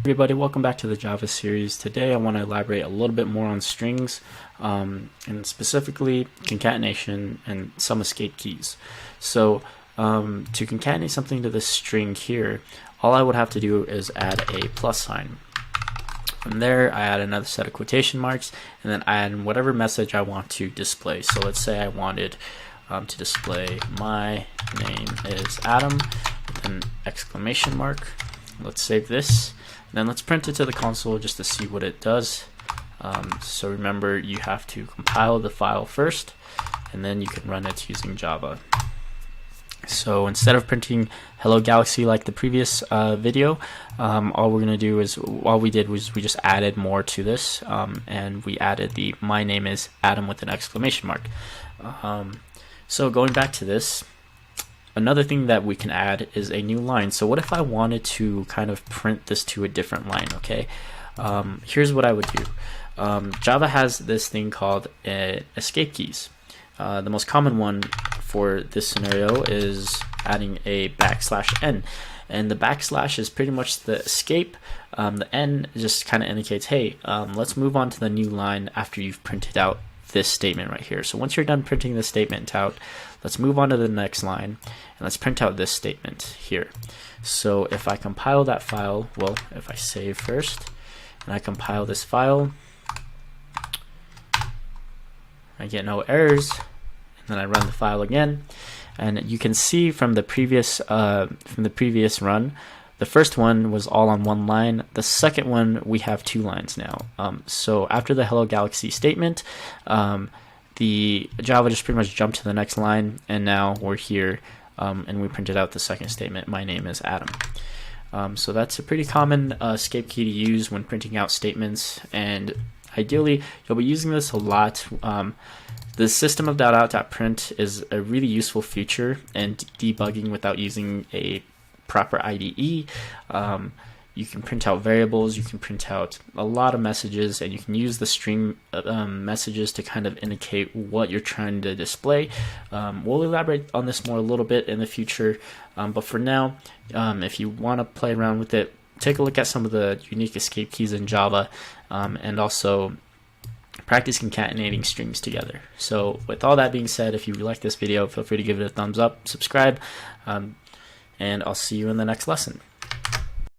Everybody, welcome back to the Java series. Today I want to elaborate a little bit more on strings, and specifically concatenation and some escape keys. So to concatenate something to this string here, all I would have to do is add a plus sign. From there, I add another set of quotation marks, and then I add whatever message I want to display. So let's say I wanted to display my name is Adam with an exclamation mark. Let's save this. Then let's print it to the console just to see what it does. So remember, you have to compile the file first, and then you can run it using Java. So instead of printing Hello Galaxy like the previous video, all we're going to do is, all we did was we just added more to this, and we added the my name is Adam with an exclamation mark. So going back to this, another thing that we can add is a new line. So what if I wanted to kind of print this to a different line? Okay, here's what I would do. Java has this thing called escape keys. The most common one for this scenario is adding a \n, and the backslash is pretty much the escape. The n just kind of indicates, hey, let's move on to the new line after you've printed out this statement right here. So once you're done printing this statement out, let's move on to the next line and let's print out this statement here. So if I compile that file, well, if I save first and I compile this file, I get no errors, and then I run the file again, and you can see from the previous run, the first one was all on one line. The second one, we have two lines now. So after the Hello Galaxy statement, the Java just pretty much jumped to the next line, and now we're here, and we printed out the second statement, my name is Adam. So that's a pretty common escape key to use when printing out statements, and ideally you'll be using this a lot. The system of .out.print is a really useful feature, and debugging without using a proper IDE. You can print out variables, you can print out a lot of messages, and you can use the string messages to kind of indicate what you're trying to display. We'll elaborate on this more a little bit in the future, but for now, if you want to play around with it, take a look at some of the unique escape keys in Java, and also practice concatenating strings together. So with all that being said, if you like this video, feel free to give it a thumbs up, subscribe, and I'll see you in the next lesson.